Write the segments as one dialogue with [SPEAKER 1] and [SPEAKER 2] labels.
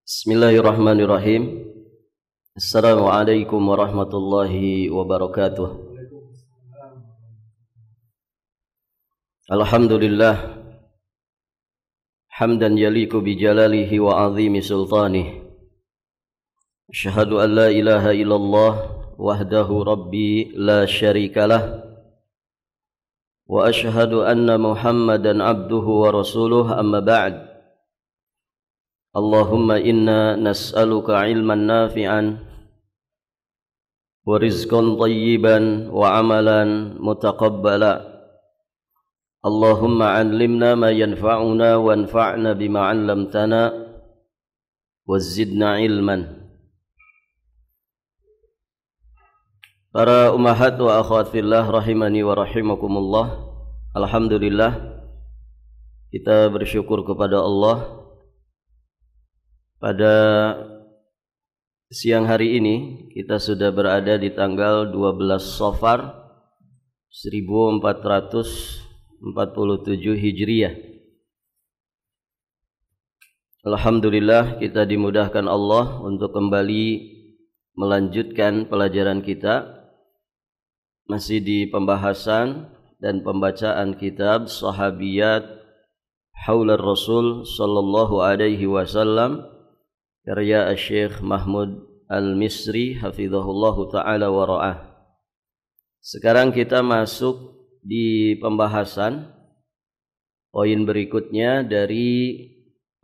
[SPEAKER 1] Bismillahirrahmanirrahim. Assalamualaikum warahmatullahi wabarakatuh. Alhamdulillah hamdan yaliku bijalalihi wa azimi sultanih. Asyhadu an la ilaha illallah wahdahu rabbi la syarikalah wa asyhadu anna Muhammadan abduhu wa rasuluh, amma ba'd. Allahumma inna nas'aluka ilman nafi'an wa rizqan tayyiban wa amalan mutaqabbala. Allahumma 'allimna ma yanfa'una wanfa'na bima 'allamtana wa zidna ilman. Para ummahat wa akhwat fillah rahimani wa rahimakumullah. Alhamdulillah, kita bersyukur kepada Allah. Pada siang hari ini kita sudah berada di tanggal 12 Safar 1447 Hijriah. Alhamdulillah, kita dimudahkan Allah untuk kembali melanjutkan pelajaran kita, masih di pembahasan dan pembacaan kitab Sahabiyat Haular Rasul sallallahu alaihi wasallam, karya Syekh Mahmud Al-Misri hafizahullahu ta'ala wa ra'ah. Sekarang kita masuk di pembahasan poin berikutnya dari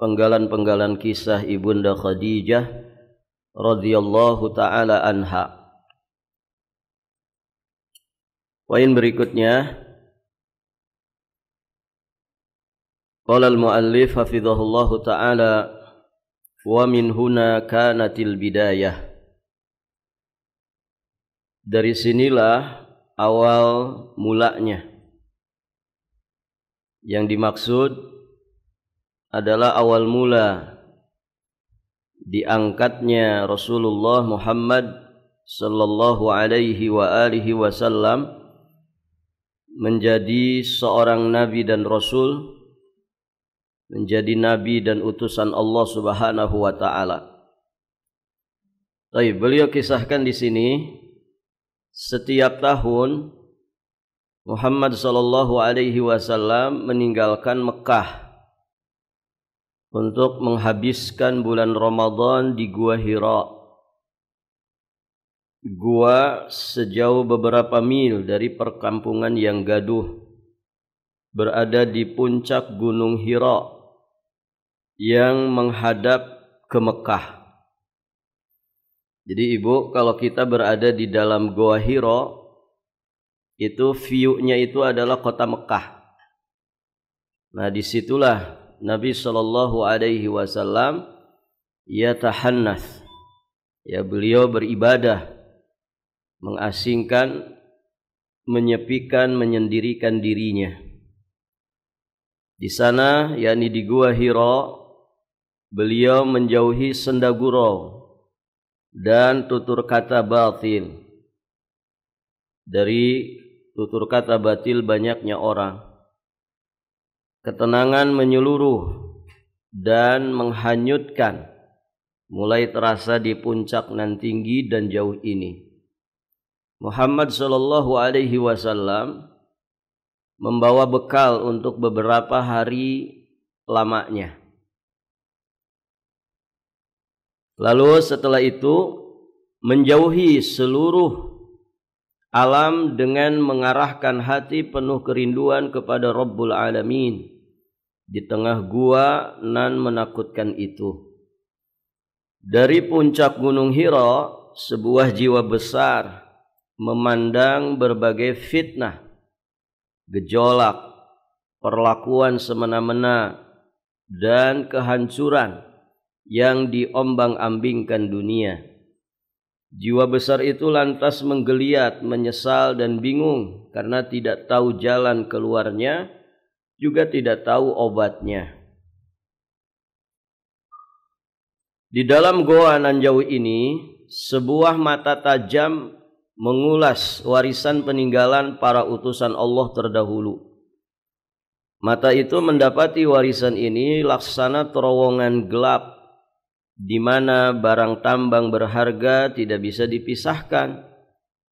[SPEAKER 1] penggalan-penggalan kisah Ibunda Khadijah radhiyallahu ta'ala anha. Poin berikutnya, qala al-muallif hafizahullahu ta'ala, wa min huna kanatil bidayah. Dari sinilah awal mulanya. Yang dimaksud adalah awal mula diangkatnya Rasulullah Muhammad sallallahu alaihi wa alihi wasallam menjadi seorang nabi dan rasul, menjadi nabi dan utusan Allah Subhanahu wa taala. Baik, beliau kisahkan di sini setiap tahun Muhammad sallallahu alaihi wasallam meninggalkan Mekah untuk menghabiskan bulan Ramadan di Gua Hira. Gua sejauh beberapa mil dari perkampungan yang gaduh, berada di puncak Gunung Hira yang menghadap ke Mekah. Jadi ibu, kalau kita berada di dalam Gua Hira, itu view-nya itu adalah kota Mekah. Nah, disitulah Nabi Shallallahu Alaihi Wasallam yatahannath, ya, beliau beribadah, mengasingkan, menyepikan, menyendirikan dirinya. Di sana, yakni di Gua Hira, beliau menjauhi senda gurau dan tutur kata batil. Dari tutur kata batil banyaknya orang. Ketenangan menyeluruh dan menghanyutkan mulai terasa di puncak nan tinggi dan jauh ini. Muhammad sallallahu alaihi wasallam membawa bekal untuk beberapa hari lamanya. Lalu setelah itu menjauhi seluruh alam dengan mengarahkan hati penuh kerinduan kepada Rabbul Alamin di tengah gua nan menakutkan itu. Dari puncak Gunung Hira, sebuah jiwa besar memandang berbagai fitnah, gejolak, perlakuan semena-mena, dan kehancuran yang diombang-ambingkan dunia. Jiwa besar itu lantas menggeliat, menyesal dan bingung karena tidak tahu jalan keluarnya, juga tidak tahu obatnya. Di dalam goa nan jauh ini, sebuah mata tajam mengulas warisan peninggalan para utusan Allah terdahulu. Mata itu mendapati warisan ini laksana terowongan gelap di mana barang tambang berharga tidak bisa dipisahkan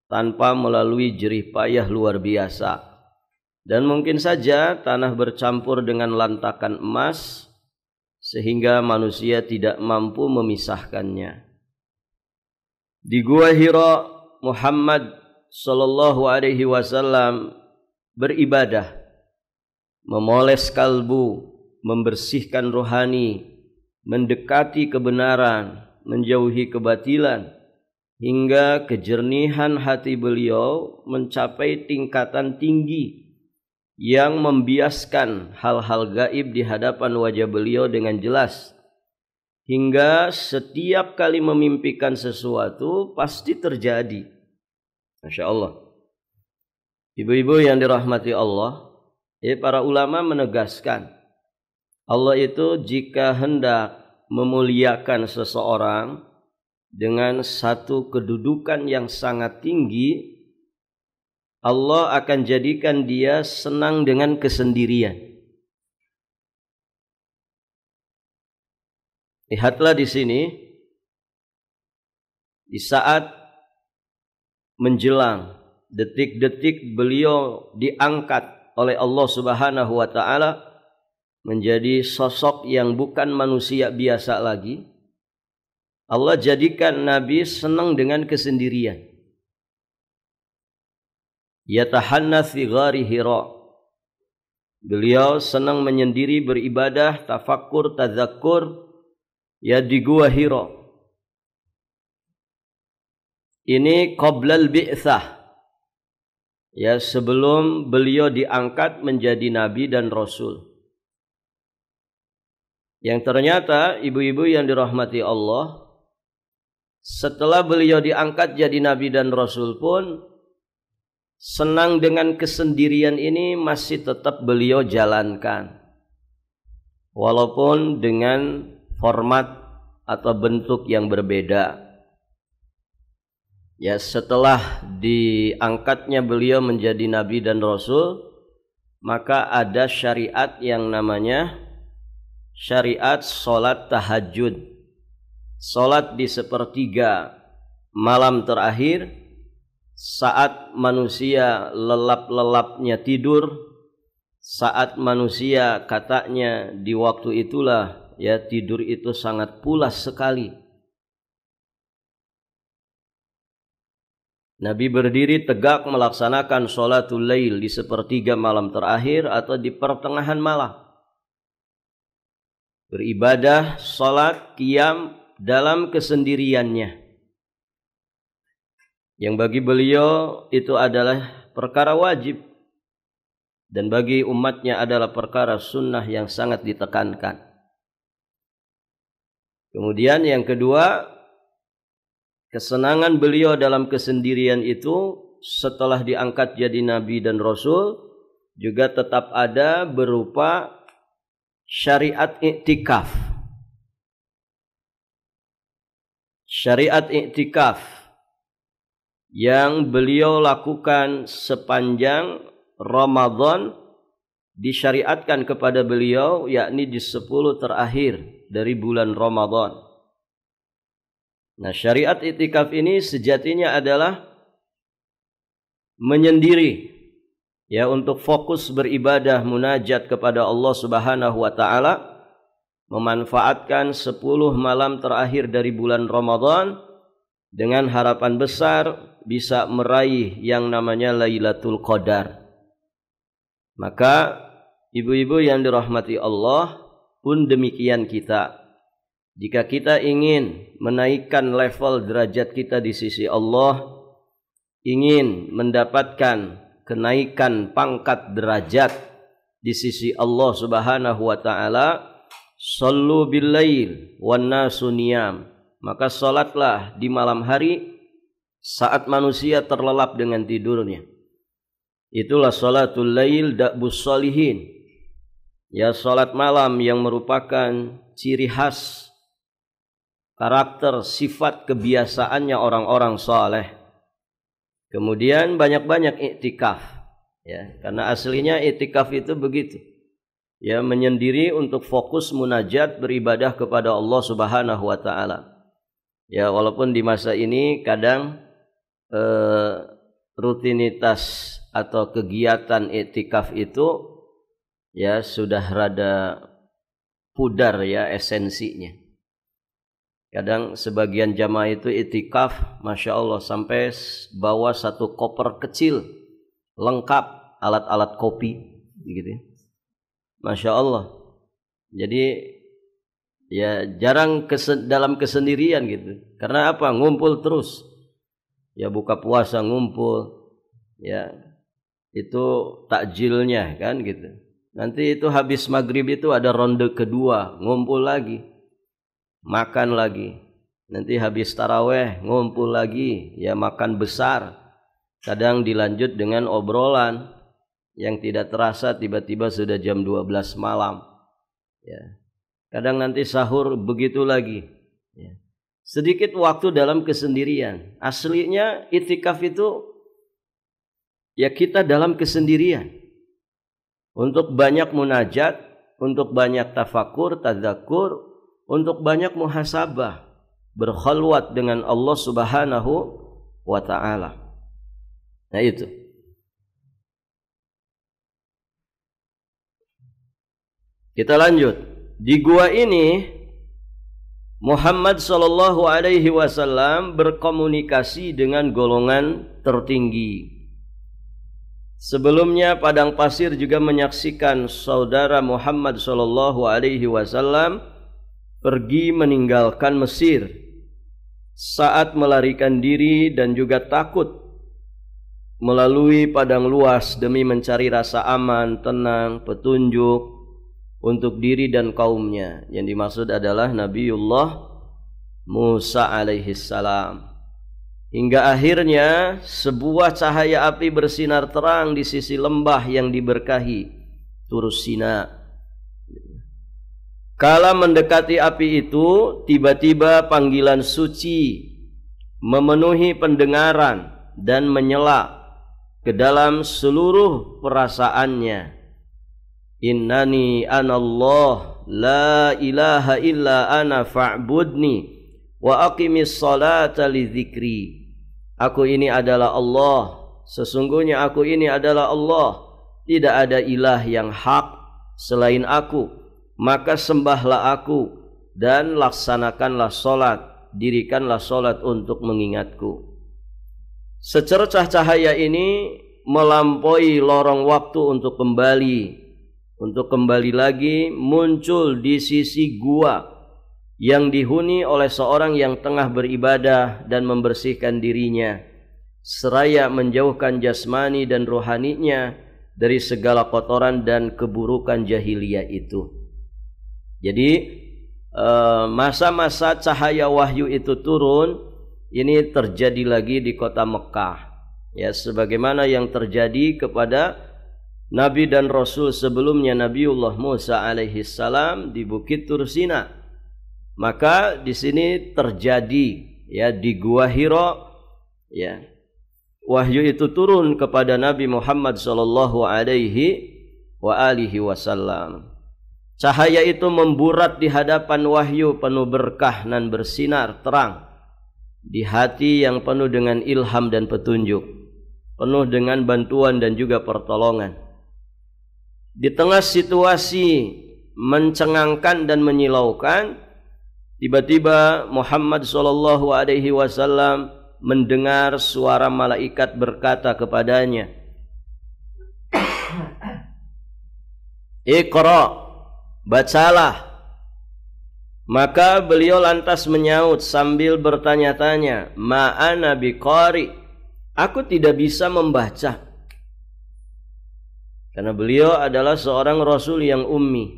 [SPEAKER 1] tanpa melalui jerih payah luar biasa. Dan mungkin saja tanah bercampur dengan lantakan emas sehingga manusia tidak mampu memisahkannya. Di Gua Hira, Muhammad sallallahu alaihi wasallam beribadah, memoles kalbu, membersihkan rohani, mendekati kebenaran, menjauhi kebatilan, hingga kejernihan hati beliau mencapai tingkatan tinggi yang membiaskan hal-hal gaib di hadapan wajah beliau dengan jelas, hingga setiap kali memimpikan sesuatu pasti terjadi. Masya Allah. Ibu-ibu yang dirahmati Allah, para ulama menegaskan, Allah itu jika hendak memuliakan seseorang dengan satu kedudukan yang sangat tinggi, Allah akan jadikan dia senang dengan kesendirian. Lihatlah di sini, di saat menjelang detik-detik beliau diangkat oleh Allah Subhanahu wa taala menjadi sosok yang bukan manusia biasa lagi, Allah jadikan Nabi senang dengan kesendirian. Yatahannath fi ghari Hira. Beliau senang menyendiri beribadah, tafakkur, tadzakkur ya di Gua Hira. Ini qablal bi'tsah. Ya, sebelum beliau diangkat menjadi nabi dan rasul. Yang ternyata ibu-ibu yang dirahmati Allah, setelah beliau diangkat jadi nabi dan rasul pun senang dengan kesendirian ini masih tetap beliau jalankan. Walaupun dengan format atau bentuk yang berbeda. Ya, setelah diangkatnya beliau menjadi nabi dan rasul, maka ada syariat yang namanya syariat salat tahajud. Salat di sepertiga malam terakhir, saat manusia lelap-lelapnya tidur, saat manusia katanya di waktu itulah ya tidur itu sangat pulas sekali. Nabi berdiri tegak melaksanakan sholatul lail di sepertiga malam terakhir atau di pertengahan malam. Beribadah, sholat, qiyam dalam kesendiriannya. Yang bagi beliau itu adalah perkara wajib. Dan bagi umatnya adalah perkara sunnah yang sangat ditekankan. Kemudian yang kedua, kesenangan beliau dalam kesendirian itu setelah diangkat jadi nabi dan rasul juga tetap ada berupa syariat iktikaf. Syariat iktikaf yang beliau lakukan sepanjang Ramadan disyariatkan kepada beliau, yakni di 10 terakhir dari bulan Ramadan. Nah, syariat iktikaf ini sejatinya adalah menyendiri ya untuk fokus beribadah munajat kepada Allah Subhanahu wa taala, memanfaatkan 10 malam terakhir dari bulan Ramadan dengan harapan besar bisa meraih yang namanya Lailatul Qadar. Maka ibu-ibu yang dirahmati Allah pun demikian kita. Jika kita ingin menaikkan level derajat kita di sisi Allah, ingin mendapatkan kenaikan pangkat derajat di sisi Allah Subhanahu wa taala, shallu bil lail wan nasu niyam. Maka salatlah di malam hari saat manusia terlelap dengan tidurnya. Itulah salatul lail da'bus shalihin. Ya, salat malam yang merupakan ciri khas karakter, sifat, kebiasaannya orang-orang saleh. Kemudian banyak-banyak iktikaf, ya, karena aslinya iktikaf itu begitu. ya menyendiri untuk fokus munajat beribadah kepada Allah Subhanahu wa taala. Ya, walaupun di masa ini kadang rutinitas atau kegiatan iktikaf itu ya sudah rada pudar ya esensinya. Kadang sebagian jamaah itu iktikaf, Masya Allah, sampai bawa satu koper kecil lengkap alat-alat kopi gitu. Masya Allah. Jadi ya jarang dalam kesendirian gitu. Karena apa? Ngumpul terus. Ya buka puasa ngumpul. Ya itu takjilnya kan gitu. Nanti itu habis maghrib itu ada ronde kedua, ngumpul lagi. Makan lagi. Nanti habis taraweh ngumpul lagi, ya makan besar. Kadang dilanjut dengan obrolan yang tidak terasa tiba-tiba sudah jam 12 malam. Ya. Kadang nanti sahur begitu lagi. Ya. Sedikit waktu dalam kesendirian. Aslinya iktikaf itu ya kita dalam kesendirian. Untuk banyak munajat, untuk banyak tafakur, tadzakur, untuk banyak muhasabah, berkhalwat dengan Allah Subhanahu wa taala. Nah itu. Kita lanjut. Di gua ini Muhammad sallallahu alaihi wasallam berkomunikasi dengan golongan tertinggi. Sebelumnya padang pasir juga menyaksikan saudara Muhammad sallallahu alaihi wasallam pergi meninggalkan Mesir saat melarikan diri dan juga takut melalui padang luas demi mencari rasa aman, tenang, petunjuk untuk diri dan kaumnya. Yang dimaksud adalah Nabiullah Musa alaihi salam. Hingga akhirnya sebuah cahaya api bersinar terang di sisi lembah yang diberkahi Tur Sina. Kala mendekati api itu, tiba-tiba panggilan suci memenuhi pendengaran dan menyela ke dalam seluruh perasaannya. Innani anallah la ilaha illa ana fa'budni wa aqimis salata li dzikri. Aku ini adalah Allah, sesungguhnya aku ini adalah Allah, tidak ada ilah yang hak selain aku. Maka sembahlah aku dan laksanakanlah solat, dirikanlah solat untuk mengingatku. Secercah cahaya ini melampaui lorong waktu untuk kembali lagi muncul di sisi gua yang dihuni oleh seorang yang tengah beribadah dan membersihkan dirinya, seraya menjauhkan jasmani dan rohaninya dari segala kotoran dan keburukan jahiliyah itu. Jadi masa-masa cahaya wahyu itu turun, ini terjadi lagi di kota Mekah. Ya, sebagaimana yang terjadi kepada Nabi dan Rasul sebelumnya, Nabiullah Musa alaihi salam di Bukit Tur Sina. Maka di sini terjadi ya di Gua Hira, ya. Wahyu itu turun kepada Nabi Muhammad sallallahu alaihi wasallam. Cahaya itu memburat di hadapan wahyu penuh berkah dan bersinar terang di hati yang penuh dengan ilham dan petunjuk, penuh dengan bantuan dan juga pertolongan. Di tengah situasi mencengangkan dan menyilaukan, tiba-tiba Muhammad sallallahu alaihi wasallam mendengar suara malaikat berkata kepadanya, "Iqra, bacalah." Maka beliau lantas menyaut sambil bertanya-tanya, "Ma ana biqari." Aku tidak bisa membaca. Karena beliau adalah seorang rasul yang ummi.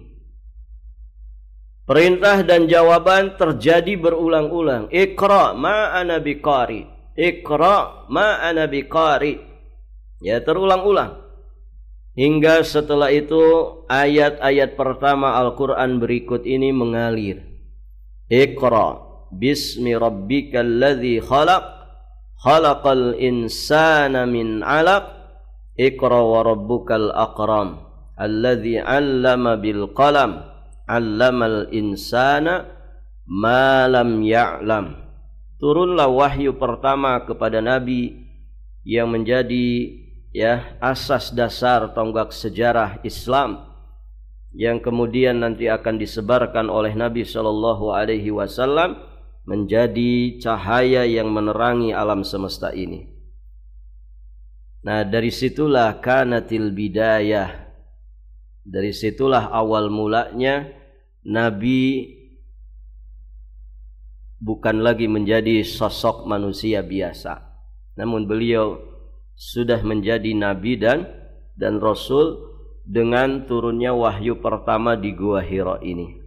[SPEAKER 1] Perintah dan jawaban terjadi berulang-ulang. Iqra ma ana biqari. Iqra ma ana biqari. Ya, terulang-ulang. Hingga setelah itu ayat-ayat pertama Al-Quran berikut ini mengalir. Iqra bismi rabbikal ladzi khalaq, khalaqal insana min 'alaq, Iqra wa rabbukal akram. alladzi 'allama bil qalam 'allamal insana ma lam ya'lam. Turunlah wahyu pertama kepada Nabi yang menjadi asas dasar tonggak sejarah Islam, yang kemudian nanti akan disebarkan oleh Nabi Shallallahu Alaihi Wasallam menjadi cahaya yang menerangi alam semesta ini. Nah, dari situlah kanatil bidayah, dari situlah awal mulanya Nabi bukan lagi menjadi sosok manusia biasa, namun beliau sudah menjadi nabi dan rasul dengan turunnya wahyu pertama di Gua Hira ini.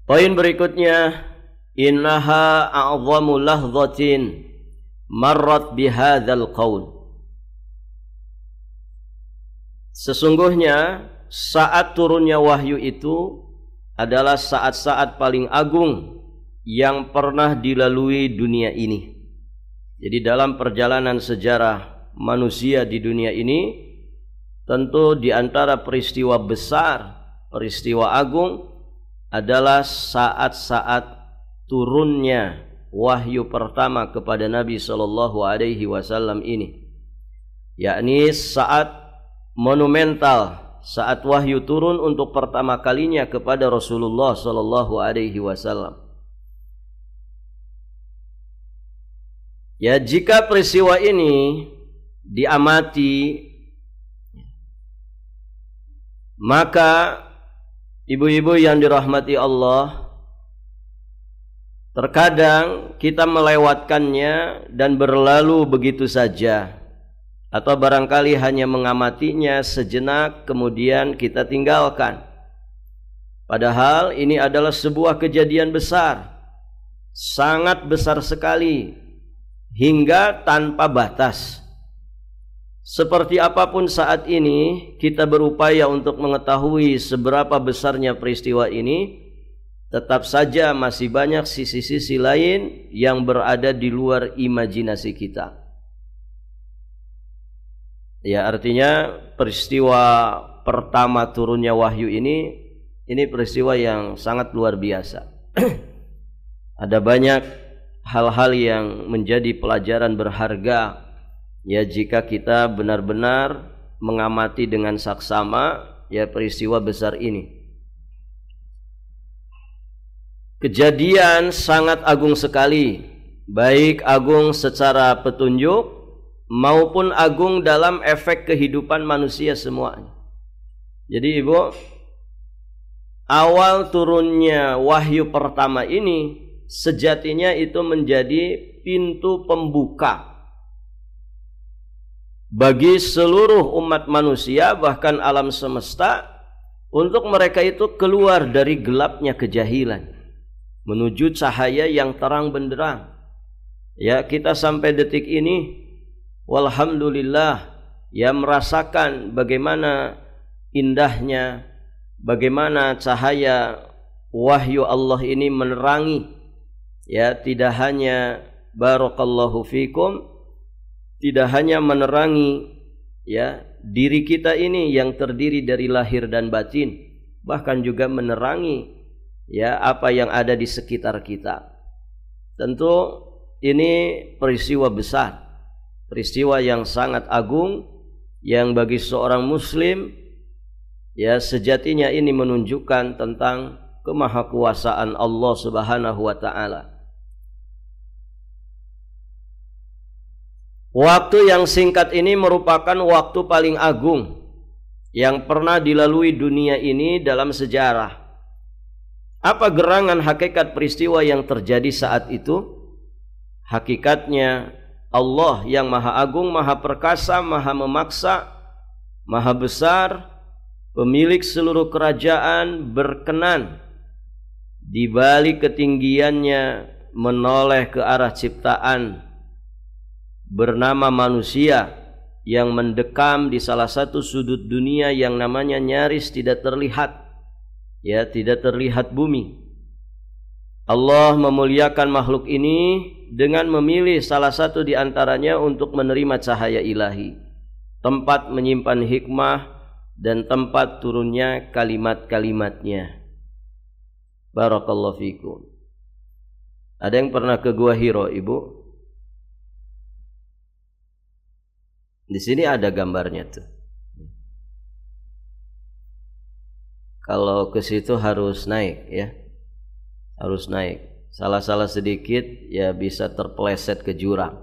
[SPEAKER 1] Poin berikutnya, innaha a'zamu lahzatin marrat bihadzal qaul. Sesungguhnya saat turunnya wahyu itu adalah saat-saat paling agung yang pernah dilalui dunia ini. Jadi dalam perjalanan sejarah manusia di dunia ini, tentu di antara peristiwa besar, peristiwa agung adalah saat-saat turunnya wahyu pertama kepada Nabi Shallallahu Alaihi Wasallam ini, yakni saat monumental, saat wahyu turun untuk pertama kalinya kepada Rasulullah Shallallahu Alaihi Wasallam. Ya, jika peristiwa ini diamati, maka ibu-ibu yang dirahmati Allah, terkadang kita melewatkannya dan berlalu begitu saja, atau barangkali hanya mengamatinya sejenak kemudian kita tinggalkan. Padahal ini adalah sebuah kejadian besar, sangat besar sekali, hingga tanpa batas. Seperti apapun saat ini kita berupaya untuk mengetahui seberapa besarnya peristiwa ini, tetap saja masih banyak sisi-sisi lain yang berada di luar imajinasi kita. Ya, artinya peristiwa pertama turunnya wahyu ini peristiwa yang sangat luar biasa. Ada banyak hal-hal yang menjadi pelajaran berharga, ya, jika kita benar-benar mengamati dengan saksama ya peristiwa besar ini. Kejadian sangat agung sekali, baik agung secara petunjuk maupun agung dalam efek kehidupan manusia semuanya. Jadi ibu, awal turunnya wahyu pertama ini sejatinya itu menjadi pintu pembuka bagi seluruh umat manusia, bahkan alam semesta, untuk mereka itu keluar dari gelapnya kejahilan menuju cahaya yang terang benderang. Ya, kita sampai detik ini walhamdulillah ya merasakan bagaimana indahnya, bagaimana cahaya wahyu Allah ini menerangi, ya, tidak hanya barakallahu fikum, tidak hanya menerangi ya diri kita ini yang terdiri dari lahir dan batin, bahkan juga menerangi ya apa yang ada di sekitar kita. Tentu ini peristiwa besar, peristiwa yang sangat agung, yang bagi seorang muslim ya sejatinya ini menunjukkan tentang kemahakuasaan Allah Subhanahu wa taala. Waktu yang singkat ini merupakan waktu paling agung yang pernah dilalui dunia ini dalam sejarah. Apa gerangan hakikat peristiwa yang terjadi saat itu? Hakikatnya Allah yang maha agung, maha perkasa, maha memaksa, maha besar, pemilik seluruh kerajaan, berkenan di balik ketinggiannya menoleh ke arah ciptaan bernama manusia yang mendekam di salah satu sudut dunia yang namanya nyaris tidak terlihat, ya, tidak terlihat bumi. Allah memuliakan makhluk ini dengan memilih salah satu di antaranya untuk menerima cahaya ilahi, tempat menyimpan hikmah, dan tempat turunnya kalimat-kalimatnya. Barakallahu fikum. Ada yang pernah ke Gua Hiro, Ibu? Di sini ada gambarnya tuh. Kalau ke situ harus naik ya. Harus naik. Salah-salah sedikit ya bisa terpeleset ke jurang.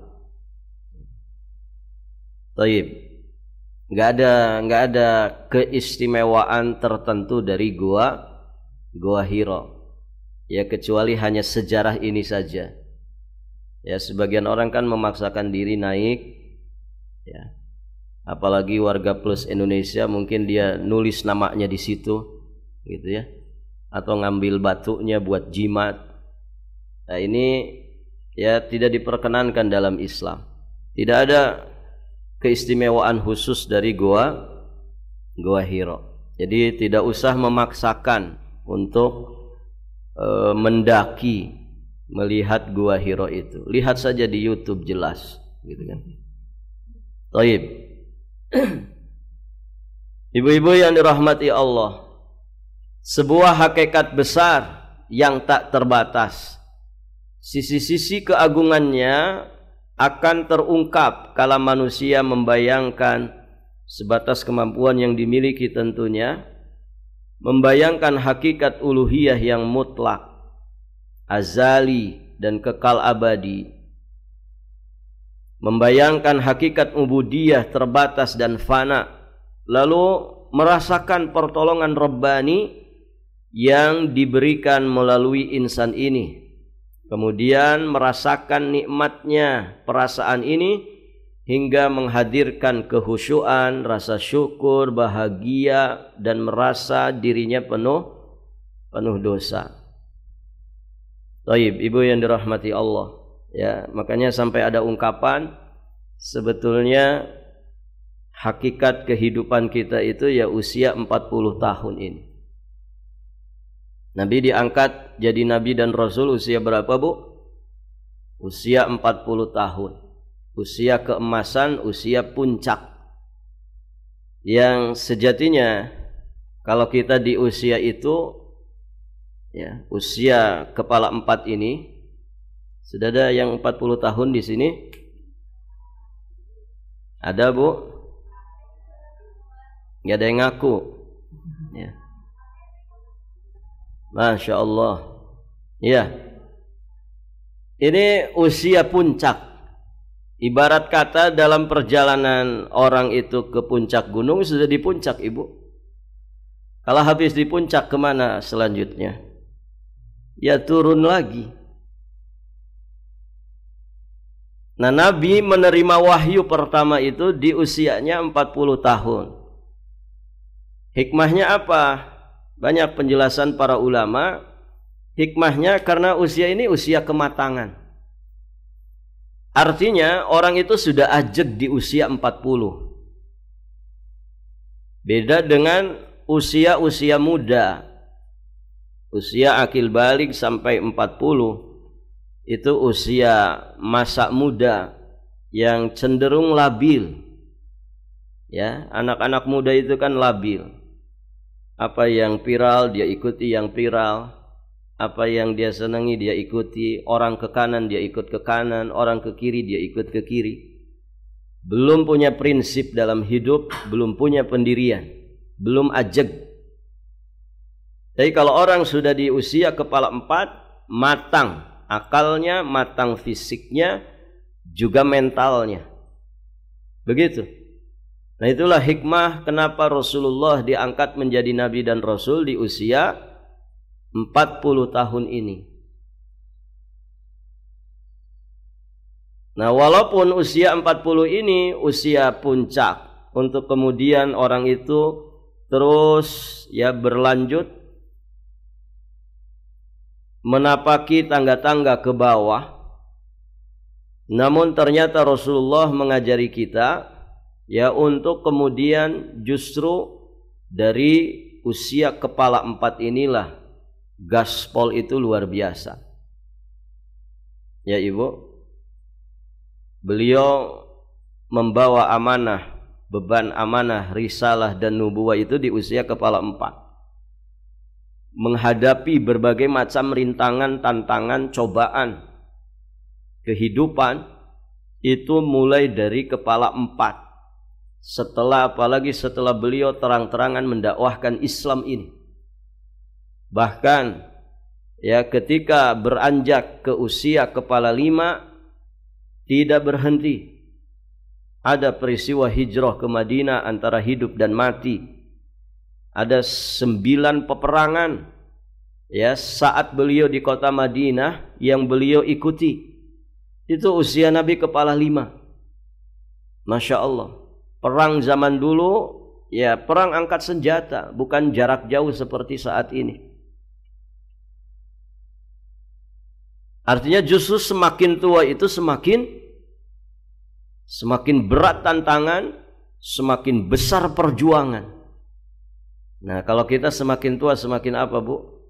[SPEAKER 1] Taib. Enggak ada keistimewaan tertentu dari Gua Hiro. Ya kecuali hanya sejarah ini saja. Ya sebagian orang kan memaksakan diri naik ya. Apalagi warga plus Indonesia mungkin dia nulis namanya di situ gitu ya. Atau ngambil batunya buat jimat. Nah ini ya tidak diperkenankan dalam Islam. Tidak ada keistimewaan khusus dari Gua Hiro. Jadi tidak usah memaksakan untuk mendaki melihat Gua Hiro itu. Lihat saja di YouTube jelas gitu kan. Taib. Ibu-ibu yang dirahmati Allah, sebuah hakikat besar yang tak terbatas. Sisi-sisi keagungannya akan terungkap kala manusia membayangkan sebatas kemampuan yang dimiliki tentunya, membayangkan hakikat uluhiyah yang mutlak, azali dan kekal abadi, membayangkan hakikat ubudiyah terbatas dan fana, lalu merasakan pertolongan Rabbani yang diberikan melalui insan ini, kemudian merasakan nikmatnya perasaan ini hingga menghadirkan kehusyuan, rasa syukur, bahagia dan merasa dirinya penuh dosa. Taib, ibu yang dirahmati Allah, ya, makanya sampai ada ungkapan sebetulnya hakikat kehidupan kita itu ya usia 40 tahun ini. Nabi diangkat jadi nabi dan rasul usia berapa, Bu? Usia 40 tahun. Usia keemasan, usia puncak. Yang sejatinya kalau kita di usia itu ya, usia kepala 4 ini, sudah ada yang 40 tahun di sini? Ada, Bu? Nggak ada yang ngaku. Ya. Masya Allah. Ya. Ini usia puncak. Ibarat kata dalam perjalanan orang itu ke puncak gunung, sudah di puncak, Ibu. Kalau habis di puncak, kemana selanjutnya? Ya turun lagi. Nah, Nabi menerima wahyu pertama itu di usianya 40 tahun. Hikmahnya apa? Banyak penjelasan para ulama. Hikmahnya karena usia ini usia kematangan. Artinya orang itu sudah ajeg di usia 40. Beda dengan usia-usia muda. Usia akil balik sampai 40 itu usia masa muda yang cenderung labil. Ya, anak-anak muda itu kan labil. Apa yang viral dia ikuti yang viral. Apa yang dia senangi dia ikuti. Orang ke kanan dia ikut ke kanan, orang ke kiri dia ikut ke kiri. Belum punya prinsip dalam hidup, belum punya pendirian, belum ajeg. Jadi kalau orang sudah di usia kepala 4, matang akalnya, matang fisiknya, juga mentalnya. Begitu. Nah, itulah hikmah kenapa Rasulullah diangkat menjadi nabi dan rasul di usia 40 tahun ini. Nah, walaupun usia 40 ini usia puncak, untuk kemudian orang itu terus ya berlanjut menapaki tangga-tangga ke bawah. Namun ternyata Rasulullah mengajari kita ya untuk kemudian justru dari usia kepala 4 inilah gaspol itu luar biasa. Ya Ibu, beliau membawa amanah beban amanah, risalah dan nubuwah itu di usia kepala 4. Menghadapi berbagai macam rintangan, tantangan, cobaan kehidupan itu mulai dari kepala 4. Apalagi setelah beliau terang-terangan mendakwahkan Islam ini. Bahkan ya ketika beranjak ke usia kepala 5 tidak berhenti. Ada peristiwa hijrah ke Madinah antara hidup dan mati. Ada 9 peperangan ya saat beliau di kota Madinah yang beliau ikuti. Itu usia Nabi kepala 5. Masya Allah. Perang zaman dulu ya perang angkat senjata, bukan jarak jauh seperti saat ini. Artinya justru semakin tua itu semakin berat tantangan, semakin besar perjuangan. Nah, kalau kita semakin tua semakin apa, Bu?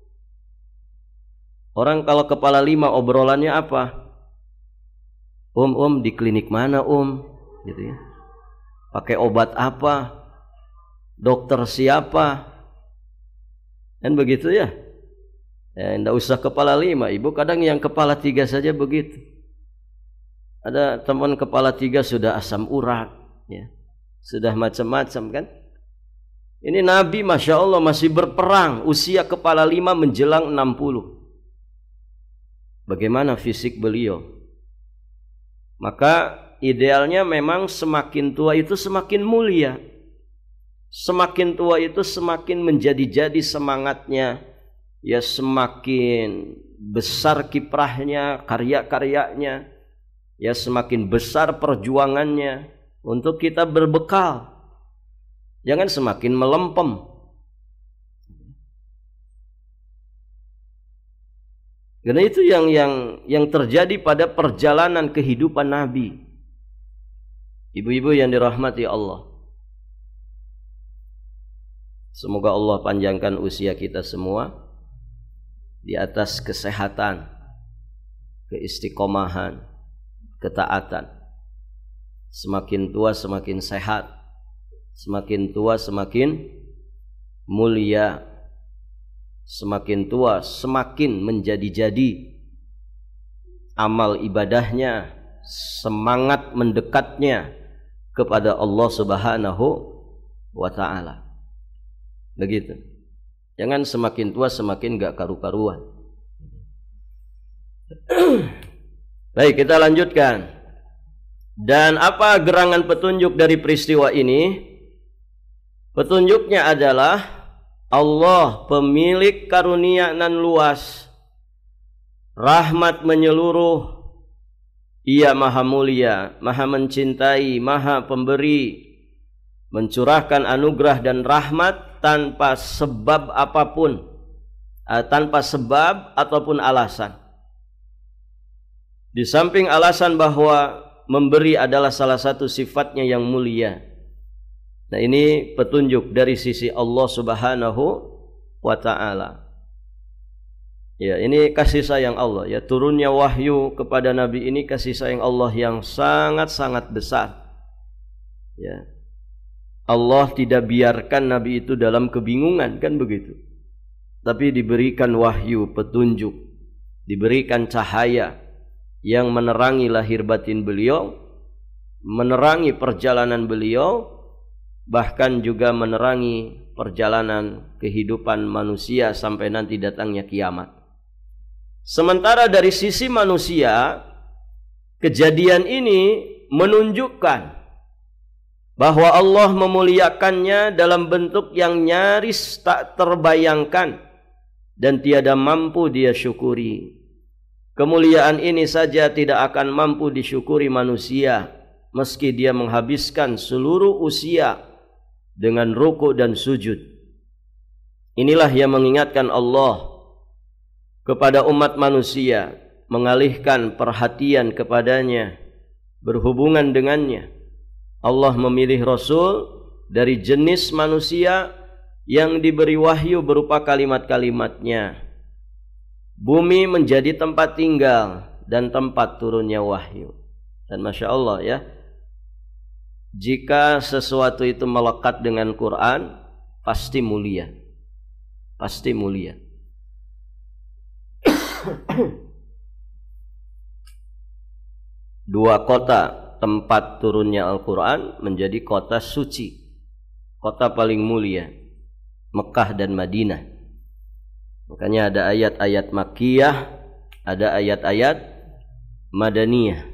[SPEAKER 1] Orang kalau kepala 5 obrolannya apa? Di klinik mana, gitu ya. Pakai obat apa? Dokter siapa? Dan begitu ya. Enggak usah kepala 5, Ibu, kadang yang kepala 3 saja begitu. Ada teman kepala 3 sudah asam urat ya. Sudah macam-macam kan? Ini Nabi Masya Allah masih berperang usia kepala 5 menjelang 60. Bagaimana fisik beliau? Maka idealnya memang semakin tua itu semakin mulia. Semakin tua itu semakin menjadi-jadi semangatnya. Ya semakin besar kiprahnya, karya-karyanya. Ya semakin besar perjuangannya untuk kita berbekal. Jangan semakin melempem. Karena itu yang terjadi pada perjalanan kehidupan Nabi. Ibu-ibu yang dirahmati Allah. Semoga Allah panjangkan usia kita semua di atas kesehatan, keistiqomahan, ketaatan. Semakin tua semakin sehat, semakin tua semakin mulia, semakin tua semakin menjadi-jadi amal ibadahnya, semangat mendekatnya kepada Allah Subhanahu wa ta'ala. Begitu. Jangan semakin tua semakin gak karu-karuan. Baik, kita lanjutkan. Dan apa gerangan petunjuk dari peristiwa ini? Petunjuknya adalah Allah pemilik karunia nan luas, rahmat menyeluruh. Ia maha mulia, maha mencintai, maha pemberi, mencurahkan anugerah dan rahmat tanpa sebab apapun, tanpa sebab ataupun alasan. Di samping alasan bahwa memberi adalah salah satu sifatnya yang mulia. Nah, ini petunjuk dari sisi Allah Subhanahu wa ta'ala. Ya, ini kasih sayang Allah. Ya, turunnya wahyu kepada Nabi ini kasih sayang Allah yang sangat-sangat besar. Ya. Allah tidak biarkan Nabi itu dalam kebingungan, kan begitu. Tapi diberikan wahyu, petunjuk, diberikan cahaya yang menerangi lahir batin beliau, menerangi perjalanan beliau, bahkan juga menerangi perjalanan kehidupan manusia sampai nanti datangnya kiamat. Sementara dari sisi manusia, kejadian ini menunjukkan bahwa Allah memuliakannya dalam bentuk yang nyaris tak terbayangkan dan tiada mampu dia syukuri. Kemuliaan ini saja tidak akan mampu disyukuri manusia meski dia menghabiskan seluruh usia dengan rukuk dan sujud. Inilah yang mengingatkan Allah kepada umat manusia, mengalihkan perhatian kepadanya, berhubungan dengannya. Allah memilih Rasul dari jenis manusia yang diberi wahyu berupa kalimat-kalimatnya. Bumi menjadi tempat tinggal dan tempat turunnya wahyu. Dan Masya Allah ya, jika sesuatu itu melekat dengan Quran, pasti mulia. Pasti mulia. Dua kota tempat turunnya Al-Quran menjadi kota suci, kota paling mulia, Mekah dan Madinah. Makanya ada ayat-ayat Makkiyah, ada ayat-ayat Madaniyah.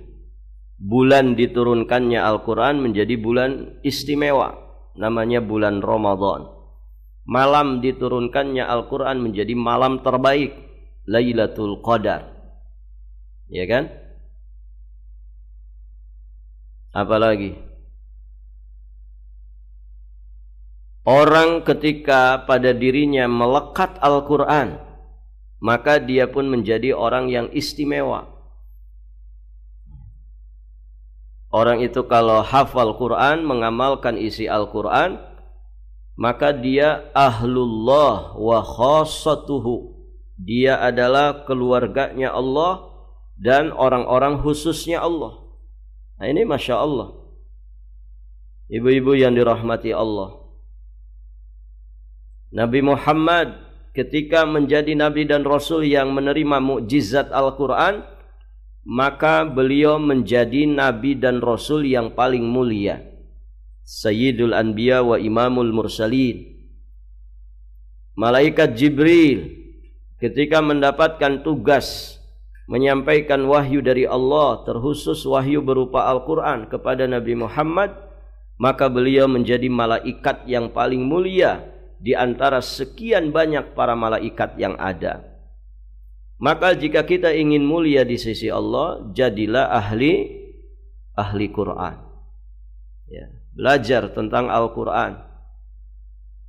[SPEAKER 1] Bulan diturunkannya Al-Quran menjadi bulan istimewa, namanya bulan Ramadan. Malam diturunkannya Al-Quran menjadi malam terbaik, Lailatul Qadar. Ya kan? Apalagi orang ketika pada dirinya melekat Al-Quran, maka dia pun menjadi orang yang istimewa. Orang itu kalau hafal Quran, mengamalkan isi Al-Quran, maka dia ahlullah wa khassatuhu. Dia adalah keluarganya Allah dan orang-orang khususnya Allah. Nah ini Masya Allah, ibu-ibu yang dirahmati Allah. Nabi Muhammad ketika menjadi Nabi dan Rasul yang menerima mukjizat Al-Quran, maka beliau menjadi Nabi dan Rasul yang paling mulia, Sayyidul Anbiya wa Imamul Mursalin. Malaikat Jibril ketika mendapatkan tugas menyampaikan wahyu dari Allah, terkhusus wahyu berupa Al-Quran kepada Nabi Muhammad, maka beliau menjadi malaikat yang paling mulia di antara sekian banyak para malaikat yang ada. Maka jika kita ingin mulia di sisi Allah, jadilah ahli Quran. Ya, belajar tentang Al-Quran.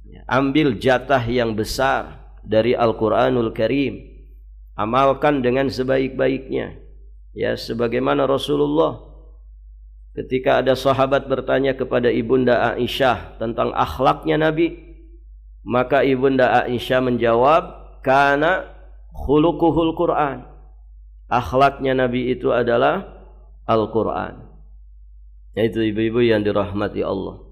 [SPEAKER 1] Ya, ambil jatah yang besar dari Al-Quranul Karim. Amalkan dengan sebaik-baiknya. Ya, sebagaimana Rasulullah ketika ada sahabat bertanya kepada Ibunda Aisyah tentang akhlaknya Nabi, maka Ibunda Aisyah menjawab, kana khuluquhul Quran. Akhlaknya Nabi itu adalah Al-Quran. Yaitu ibu-ibu yang dirahmati Allah.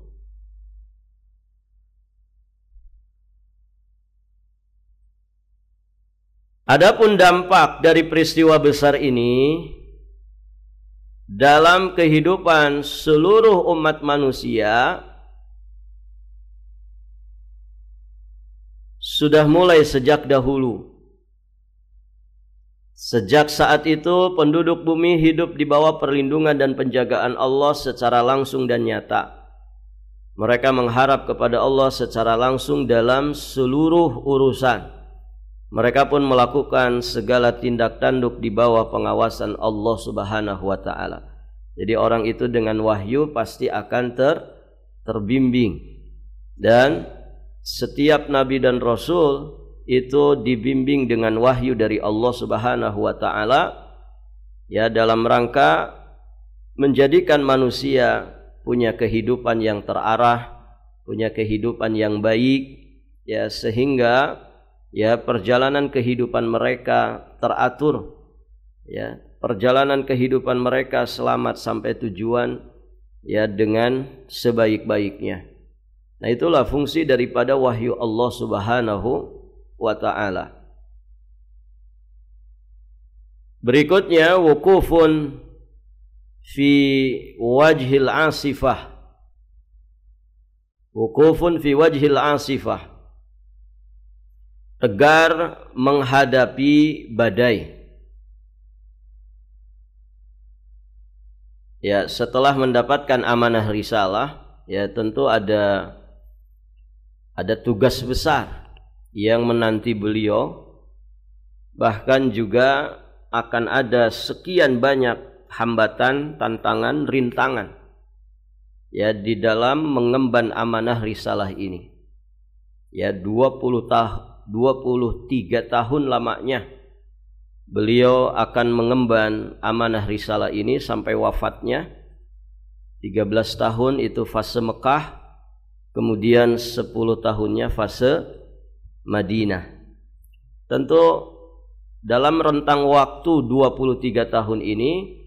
[SPEAKER 1] Adapun dampak dari peristiwa besar ini dalam kehidupan seluruh umat manusia sudah mulai sejak dahulu. Sejak saat itu penduduk bumi hidup di bawah perlindungan dan penjagaan Allah secara langsung dan nyata. Mereka mengharap kepada Allah secara langsung dalam seluruh urusan. Mereka pun melakukan segala tindak tanduk di bawah pengawasan Allah Subhanahu wa taala. Jadi orang itu dengan wahyu pasti akan terbimbing. Dan setiap nabi dan rasul itu dibimbing dengan wahyu dari Allah Subhanahu wa taala, ya, dalam rangka menjadikan manusia punya kehidupan yang terarah, punya kehidupan yang baik, ya, sehingga ya perjalanan kehidupan mereka teratur, ya, perjalanan kehidupan mereka selamat sampai tujuan, ya, dengan sebaik-baiknya. Nah, itulah fungsi daripada wahyu Allah Subhanahu wa ta'ala. Berikutnya wukufun fi wajhil asifah. Wukufun fi wajhil asifah. Tegar menghadapi badai. Ya, setelah mendapatkan amanah risalah, ya tentu ada tugas besar yang menanti beliau, bahkan juga akan ada sekian banyak hambatan, tantangan, rintangan, ya, di dalam mengemban amanah risalah ini. Ya, 23 tahun lamanya beliau akan mengemban amanah risalah ini sampai wafatnya. 13 tahun itu fase Mekah, kemudian 10 tahunnya fase Madinah. Tentu dalam rentang waktu 23 tahun ini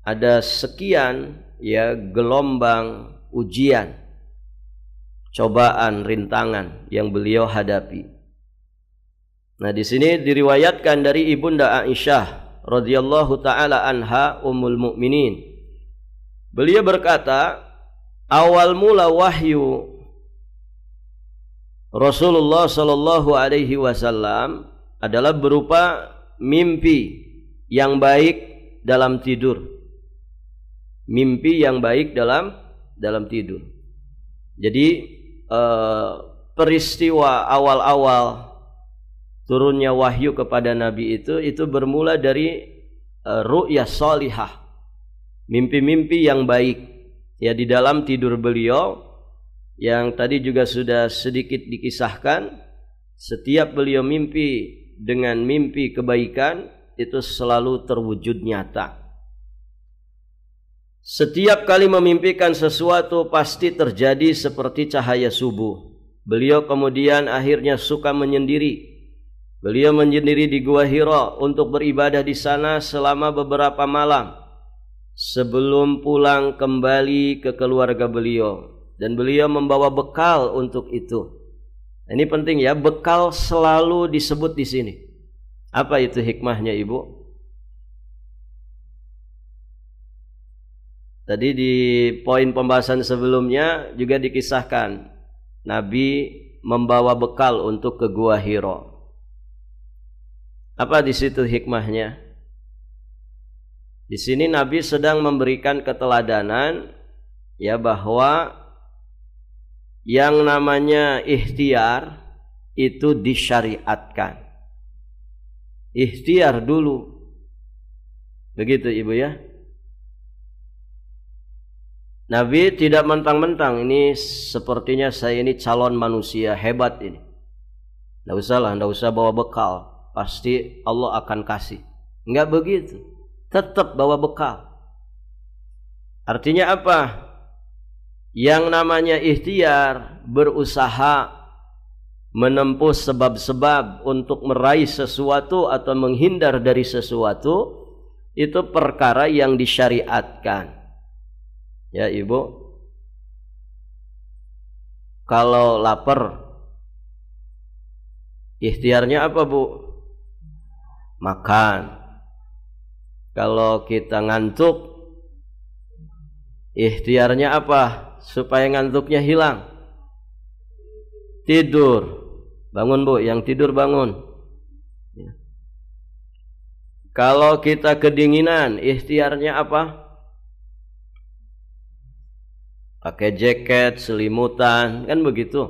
[SPEAKER 1] ada sekian, ya, gelombang ujian, cobaan, rintangan yang beliau hadapi. Nah, di sini diriwayatkan dari Ibunda Aisyah radhiyallahu taala anha ummul mukminin. Beliau berkata, awal mula wahyu Rasulullah sallallahu alaihi wasallam adalah berupa mimpi yang baik dalam tidur. Mimpi yang baik dalam tidur. Jadi peristiwa awal-awal turunnya wahyu kepada Nabi itu bermula dari ru'ya salihah, mimpi-mimpi yang baik ya di dalam tidur beliau, yang tadi juga sudah sedikit dikisahkan. Setiap beliau mimpi dengan mimpi kebaikan itu selalu terwujud nyata. Setiap kali memimpikan sesuatu pasti terjadi seperti cahaya subuh. Beliau kemudian akhirnya suka menyendiri. Beliau menyendiri di Gua Hira untuk beribadah di sana selama beberapa malam sebelum pulang kembali ke keluarga beliau, dan beliau membawa bekal untuk itu. Ini penting ya, bekal selalu disebut di sini. Apa itu hikmahnya, Ibu? Tadi di poin pembahasan sebelumnya juga dikisahkan Nabi membawa bekal untuk ke Gua Hira. Apa di situ hikmahnya? Di sini Nabi sedang memberikan keteladanan ya, bahwa yang namanya ikhtiar itu disyariatkan. Ikhtiar dulu. Begitu Ibu ya. Nabi tidak mentang-mentang, ini sepertinya saya ini calon manusia hebat ini, nggak usah bawa bekal, pasti Allah akan kasih. Enggak begitu, tetap bawa bekal. Artinya apa? Yang namanya ikhtiar, berusaha menempuh sebab-sebab untuk meraih sesuatu atau menghindar dari sesuatu, itu perkara yang disyariatkan. Ya Ibu, kalau lapar, ikhtiarnya apa Bu? Makan. Kalau kita ngantuk, ikhtiarnya apa? Supaya ngantuknya hilang. Tidur. Bangun Bu, yang tidur bangun. Ya. Kalau kita kedinginan, ikhtiarnya apa? Pakai jaket, selimutan, kan begitu.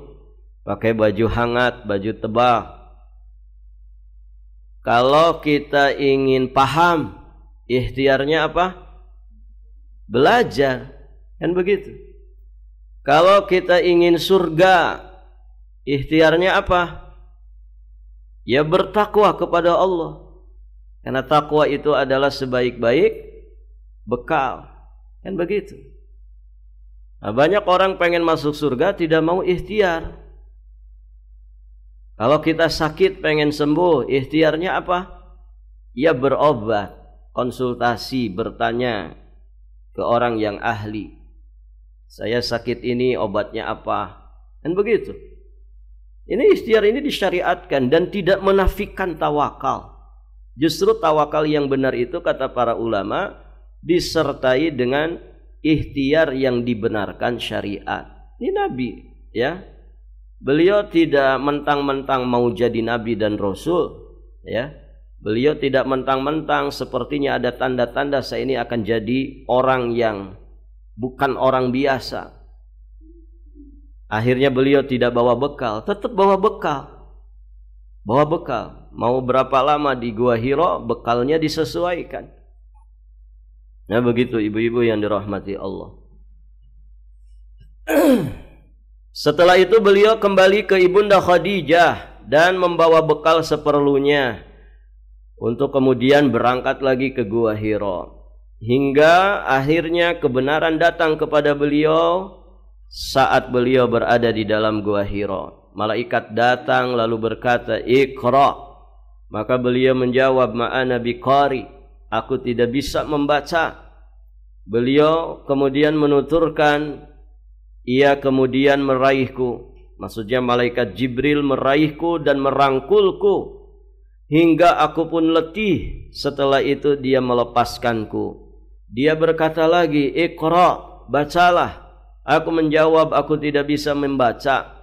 [SPEAKER 1] Pakai baju hangat, baju tebal. Kalau kita ingin paham, ikhtiarnya apa? Belajar, kan begitu. Kalau kita ingin surga, ikhtiarnya apa? Ya bertakwa kepada Allah. Karena takwa itu adalah sebaik-baik bekal, kan begitu. Nah, banyak orang pengen masuk surga tidak mau ikhtiar. Kalau kita sakit pengen sembuh, ikhtiarnya apa? Ya berobat, konsultasi, bertanya ke orang yang ahli. Saya sakit ini, obatnya apa? Dan begitu. Ini ikhtiar ini disyariatkan dan tidak menafikan tawakal. Justru tawakal yang benar itu kata para ulama disertai dengan ikhtiar yang dibenarkan syariat. Ini Nabi ya. Beliau tidak mentang-mentang mau jadi nabi dan rasul ya. Beliau tidak mentang-mentang sepertinya ada tanda-tanda saya ini akan jadi orang yang bukan orang biasa. Akhirnya beliau tidak bawa bekal, tetap bawa bekal. Bawa bekal. Mau berapa lama di Gua Hira, bekalnya disesuaikan. Nah begitu ibu-ibu yang dirahmati Allah. Setelah itu beliau kembali ke Ibunda Khadijah dan membawa bekal seperlunya untuk kemudian berangkat lagi ke Gua Hira. Hingga akhirnya kebenaran datang kepada beliau saat beliau berada di dalam Gua Hira. Malaikat datang lalu berkata, "Iqra." Maka beliau menjawab, "Ma'ana biqari." Aku tidak bisa membaca. Beliau kemudian menuturkan ia kemudian meraihku. Maksudnya malaikat Jibril meraihku dan merangkulku hingga aku pun letih. Setelah itu dia melepaskanku. Dia berkata lagi, Iqra, bacalah. Aku menjawab, aku tidak bisa membaca.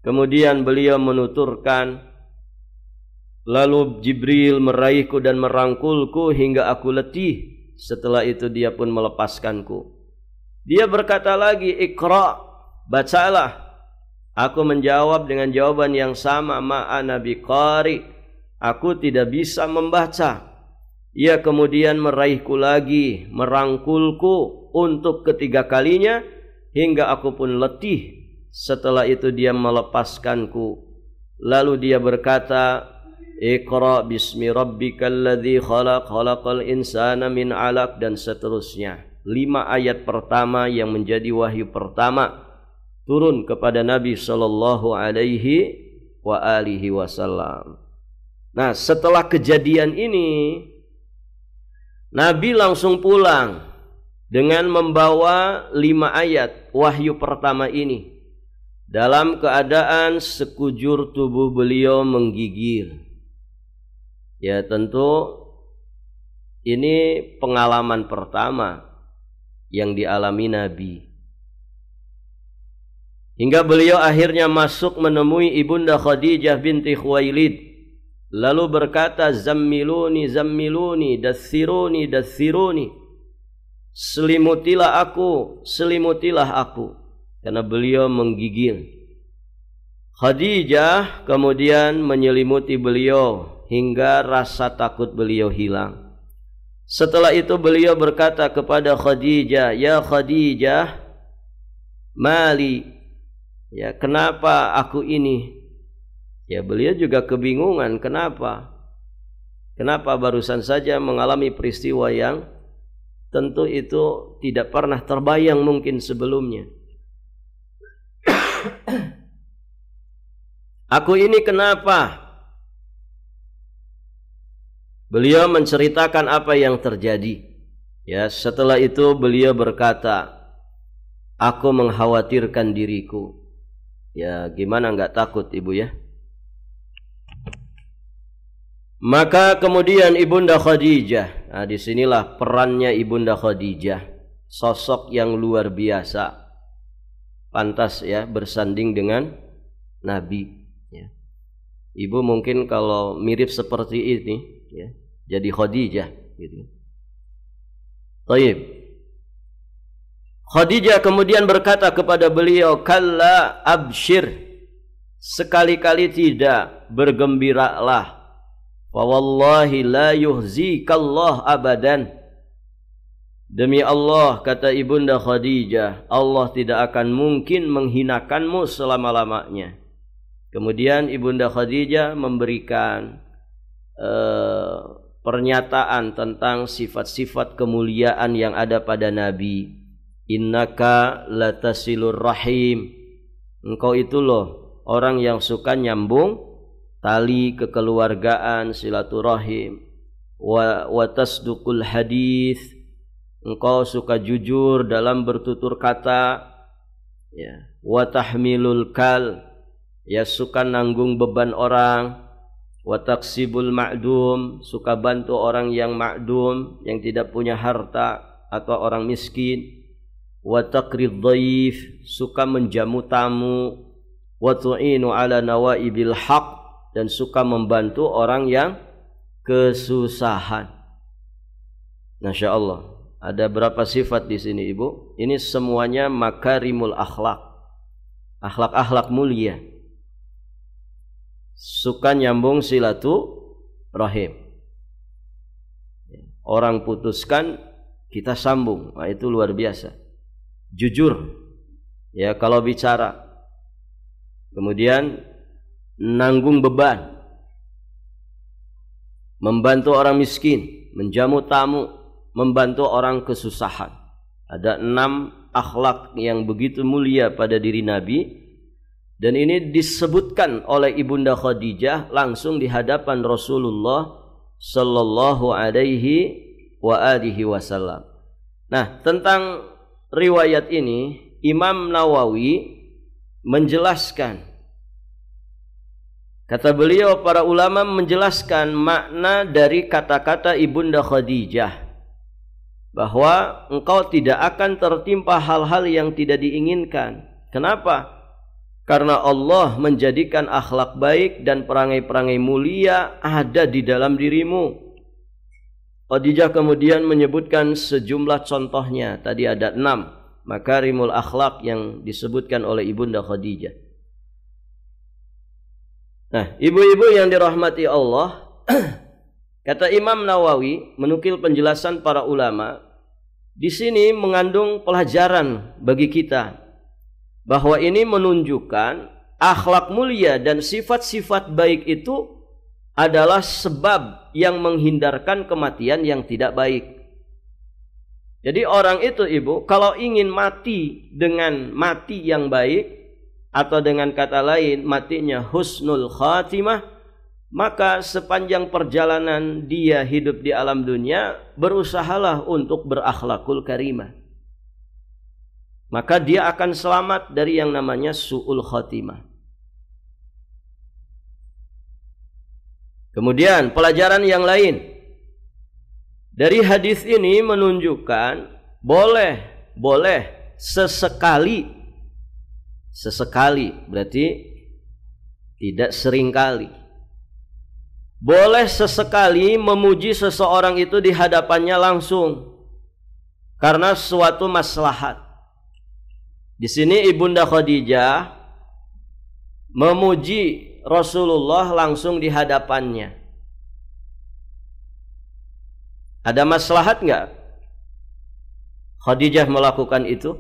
[SPEAKER 1] Kemudian beliau menuturkan, lalu Jibril meraihku dan merangkulku hingga aku letih. Setelah itu dia pun melepaskanku. Dia berkata lagi, Iqra, bacalah. Aku menjawab dengan jawaban yang sama, ma'ana biqari, aku tidak bisa membaca. Ia kemudian meraihku lagi, merangkulku untuk ketiga kalinya hingga aku pun letih. Setelah itu dia melepaskanku. Lalu dia berkata, Iqra bismi rabbikal ladzi khalaq, khalaqal insana min 'alaq, dan seterusnya. 5 ayat pertama yang menjadi wahyu pertama turun kepada Nabi sallallahu alaihi wa alihi wasallam. Nah, setelah kejadian ini Nabi langsung pulang dengan membawa 5 ayat wahyu pertama ini. Dalam keadaan sekujur tubuh beliau menggigil. Ya, tentu ini pengalaman pertama yang dialami Nabi. Hingga beliau akhirnya masuk menemui Ibunda Khadijah binti Khuwailid. Lalu berkata, Zammiluni, zammiluni, dathiruni, dathiruni. Selimutilah aku, selimutilah aku. Karena beliau menggigil. Khadijah kemudian menyelimuti beliau hingga rasa takut beliau hilang. Setelah itu beliau berkata kepada Khadijah, Ya Khadijah, mali, ya kenapa aku ini? Ya beliau juga kebingungan, kenapa? Kenapa barusan saja mengalami peristiwa yang tentu itu tidak pernah terbayang mungkin sebelumnya. Aku ini kenapa? Beliau menceritakan apa yang terjadi. Ya, setelah itu beliau berkata, aku mengkhawatirkan diriku. Ya, gimana enggak takut ibu ya? Maka kemudian Ibunda Khadijah, nah disinilah perannya Ibunda Khadijah, sosok yang luar biasa, pantas ya bersanding dengan Nabi. Ya. Ibu mungkin kalau mirip seperti ini, ya, jadi Khadijah. Gitu. Taib. Khadijah kemudian berkata kepada beliau, Kalla abshir, sekali-kali tidak, bergembiralah. Wallahi la yuhzikallah abadan. Demi Allah, kata Ibunda Khadijah, Allah tidak akan mungkin menghinakanmu selama-lamanya. Kemudian Ibunda Khadijah memberikan pernyataan tentang sifat-sifat kemuliaan yang ada pada Nabi. Innaka latasilur rahim. Engkau itu loh orang yang suka nyambung tali kekeluargaan, silaturahim. Wa tasduqul hadis. Engkau suka jujur dalam bertutur kata. Ya. Wa tahmilul kal. Ya, suka nanggung beban orang. Wa taksibul ma'dum, suka bantu orang yang ma'dum, yang tidak punya harta atau orang miskin. Wa taqrid dhaif, suka menjamu tamu. Wa tu'inu ala nawaibil haq, dan suka membantu orang yang kesusahan. Masya Allah. Ada berapa sifat di sini ibu? Ini semuanya makarimul akhlak, akhlak-akhlak mulia. Suka nyambung silaturahim. Orang putuskan, kita sambung. Nah, itu luar biasa. Jujur, ya kalau bicara. Kemudian nanggung beban, membantu orang miskin, menjamu tamu, membantu orang kesusahan. Ada 6 akhlak yang begitu mulia pada diri Nabi, dan ini disebutkan oleh Ibunda Khadijah langsung di hadapan Rasulullah sallallahu alaihi wa alihi wasallam. Nah, tentang riwayat ini Imam Nawawi menjelaskan. Kata beliau, para ulama menjelaskan makna dari kata-kata Ibunda Khadijah, bahwa engkau tidak akan tertimpa hal-hal yang tidak diinginkan. Kenapa? Karena Allah menjadikan akhlak baik dan perangai-perangai mulia ada di dalam dirimu. Khadijah kemudian menyebutkan sejumlah contohnya. Tadi ada 6 makarimul akhlak yang disebutkan oleh Ibunda Khadijah. Nah, ibu-ibu yang dirahmati Allah, kata Imam Nawawi menukil penjelasan para ulama, di sini mengandung pelajaran bagi kita bahwa ini menunjukkan akhlak mulia dan sifat-sifat baik itu adalah sebab yang menghindarkan kematian yang tidak baik. Jadi orang itu, ibu, kalau ingin mati dengan mati yang baik, atau dengan kata lain matinya husnul khatimah, maka sepanjang perjalanan dia hidup di alam dunia, berusahalah untuk berakhlakul karimah. Maka dia akan selamat dari yang namanya su'ul khatimah. Kemudian pelajaran yang lain dari hadis ini menunjukkan boleh sesekali berarti tidak sering kali. Boleh sesekali memuji seseorang itu di hadapannya langsung karena suatu maslahat. Di sini Ibunda Khadijah memuji Rasulullah langsung di hadapannya. Ada maslahat enggak Khadijah melakukan itu?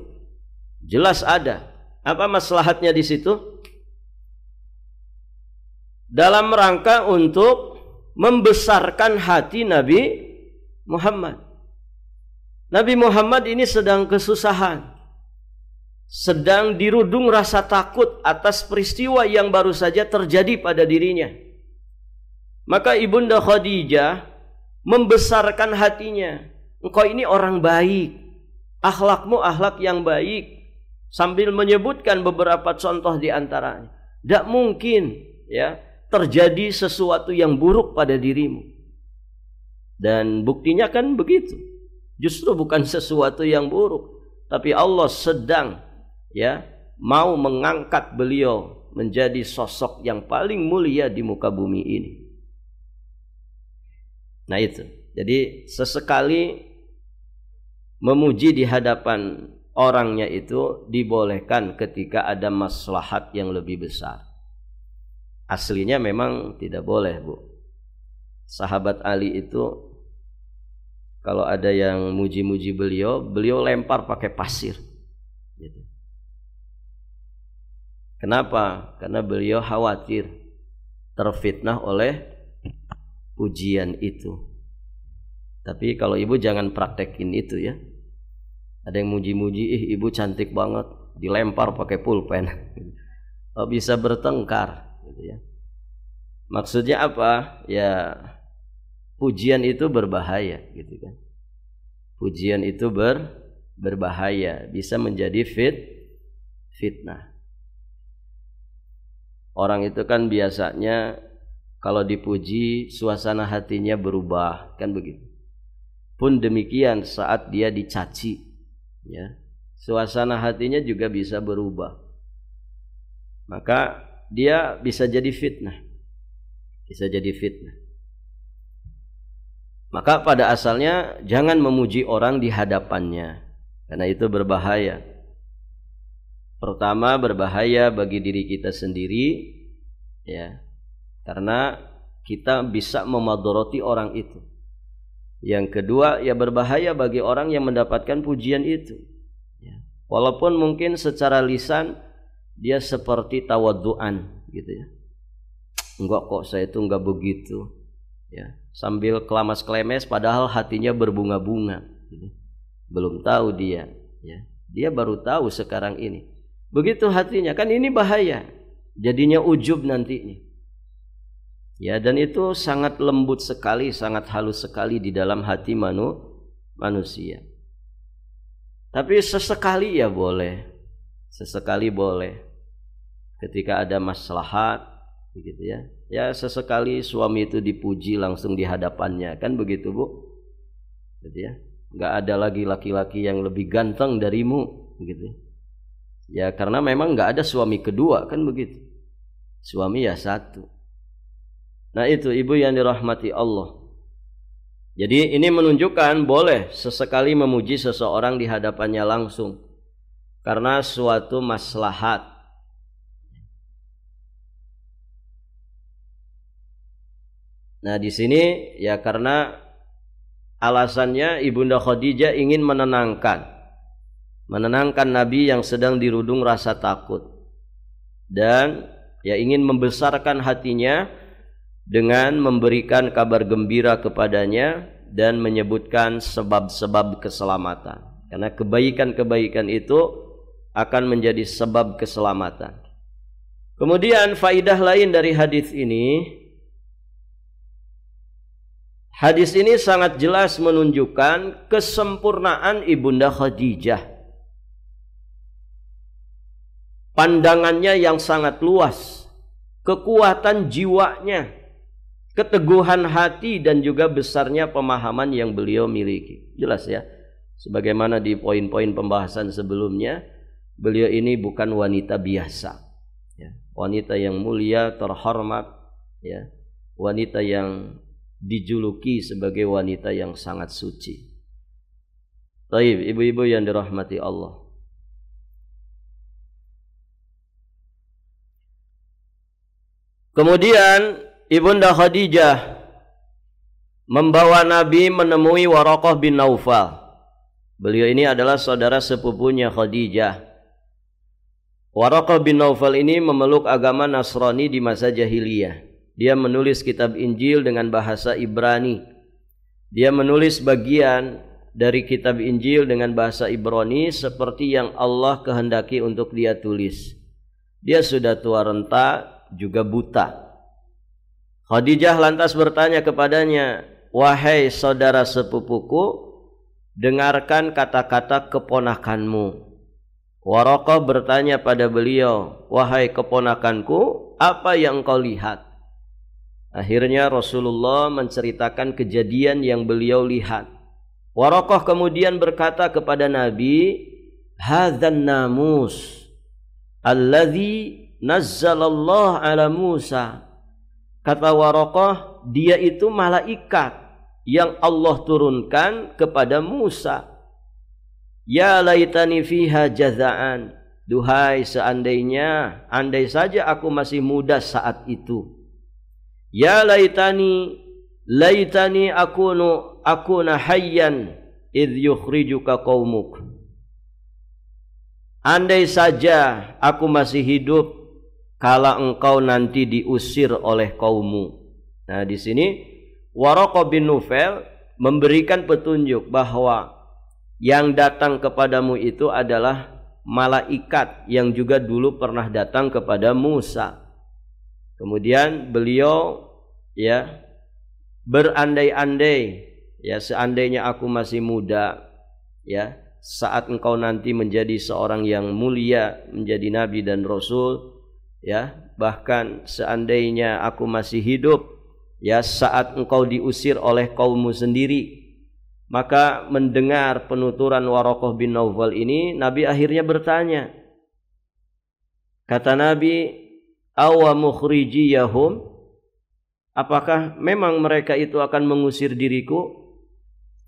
[SPEAKER 1] Jelas ada. Apa maslahatnya di situ? Dalam rangka untuk membesarkan hati Nabi Muhammad. Nabi Muhammad ini sedang kesusahan, sedang dirudung rasa takut atas peristiwa yang baru saja terjadi pada dirinya. Maka Ibunda Khadijah membesarkan hatinya. Engkau ini orang baik, akhlakmu akhlak yang baik, sambil menyebutkan beberapa contoh di antaranya. Tidak mungkin ya terjadi sesuatu yang buruk pada dirimu. Dan buktinya kan begitu. Justru bukan sesuatu yang buruk, tapi Allah sedang ya mau mengangkat beliau menjadi sosok yang paling mulia di muka bumi ini. Nah itu. Jadi sesekali memuji di hadapan orangnya itu dibolehkan ketika ada maslahat yang lebih besar. Aslinya memang tidak boleh, Bu. Sahabat Ali itu kalau ada yang muji-muji beliau lempar pakai pasir. Gitu. Kenapa? Karena beliau khawatir terfitnah oleh pujian itu. Tapi kalau ibu jangan praktekin itu ya. Ada yang muji-muji, ibu cantik banget, dilempar pakai pulpen. Bisa bertengkar gitu ya. Maksudnya apa? Ya pujian itu berbahaya gitu kan. Pujian itu berbahaya, bisa menjadi fitnah. Orang itu kan biasanya kalau dipuji suasana hatinya berubah, kan begitu. Pun demikian saat dia dicaci, ya, suasana hatinya juga bisa berubah. Maka dia bisa jadi fitnah. Maka pada asalnya jangan memuji orang di hadapannya, karena itu berbahaya. Pertama, berbahaya bagi diri kita sendiri, ya, karena kita bisa memadoroti orang itu. Yang kedua, ya berbahaya bagi orang yang mendapatkan pujian itu. Ya. Walaupun mungkin secara lisan dia seperti tawadduan gitu ya. Enggak kok, saya itu enggak begitu. Ya, sambil kelamas-klemes padahal hatinya berbunga-bunga. Gitu. Belum tahu dia. Ya. Dia baru tahu sekarang ini. Begitu hatinya, kan ini bahaya. Jadinya ujub nantinya. Ya, dan itu sangat lembut sekali, sangat halus sekali di dalam hati manusia. Tapi sesekali ya boleh. Sesekali boleh ketika ada maslahat begitu ya. Ya sesekali suami itu dipuji langsung di hadapannya, kan begitu Bu? Gitu ya. Enggak ada lagi laki-laki yang lebih ganteng darimu gitu. Ya karena memang enggak ada suami kedua, kan begitu. Suami ya satu. Nah itu ibu yang dirahmati Allah. Jadi ini menunjukkan boleh sesekali memuji seseorang di hadapannya langsung karena suatu maslahat. Nah di sini ya karena alasannya Ibunda Khadijah ingin menenangkan Nabi yang sedang dirudung rasa takut dan ya ingin membesarkan hatinya dengan memberikan kabar gembira kepadanya dan menyebutkan sebab-sebab keselamatan. Karena kebaikan-kebaikan itu akan menjadi sebab keselamatan. Kemudian faidah lain dari hadis ini sangat jelas menunjukkan kesempurnaan Ibunda Khadijah. Pandangannya yang sangat luas, kekuatan jiwanya, keteguhan hati dan juga besarnya pemahaman yang beliau miliki. Jelas ya. Sebagaimana di poin-poin pembahasan sebelumnya, beliau ini bukan wanita biasa. Ya. Wanita yang mulia, terhormat, ya. Wanita yang dijuluki sebagai wanita yang sangat suci. Baik, ibu-ibu yang dirahmati Allah. Kemudian Ibunda Khadijah membawa Nabi menemui Waraqah bin Naufal. Beliau ini adalah saudara sepupunya Khadijah. Waraqah bin Naufal ini memeluk agama Nasrani di masa jahiliyah. Dia menulis kitab Injil dengan bahasa Ibrani. Dia menulis bagian dari kitab Injil dengan bahasa Ibrani seperti yang Allah kehendaki untuk dia tulis. Dia sudah tua renta, juga buta. Khadijah lantas bertanya kepadanya, "Wahai saudara sepupuku, dengarkan kata-kata keponakanmu." Waraqah bertanya pada beliau, "Wahai keponakanku, apa yang engkau lihat?" Akhirnya Rasulullah menceritakan kejadian yang beliau lihat. Waraqah kemudian berkata kepada Nabi, "Hadzan namus alladzi nazzalallah ala Musa." Kata Waraqah, dia itu malaikat yang Allah turunkan kepada Musa. Ya laitani fiha jazaan. Duhai seandainya, andai saja aku masih muda saat itu. Ya laitani akuna hayyan idh yukhrijuka qaumuk. Andai saja aku masih hidup kala engkau nanti diusir oleh kaummu. Nah, di sini Waraqah bin Naufal memberikan petunjuk bahwa yang datang kepadamu itu adalah malaikat yang juga dulu pernah datang kepada Musa. Kemudian beliau ya berandai-andai, ya seandainya aku masih muda, ya saat engkau nanti menjadi seorang yang mulia, menjadi nabi dan rasul, ya bahkan seandainya aku masih hidup, ya saat engkau diusir oleh kaummu sendiri. Maka mendengar penuturan Waraqah bin Naufal ini, Nabi akhirnya bertanya. Kata Nabi, "Awa mukhrijiyahum?" Apakah memang mereka itu akan mengusir diriku?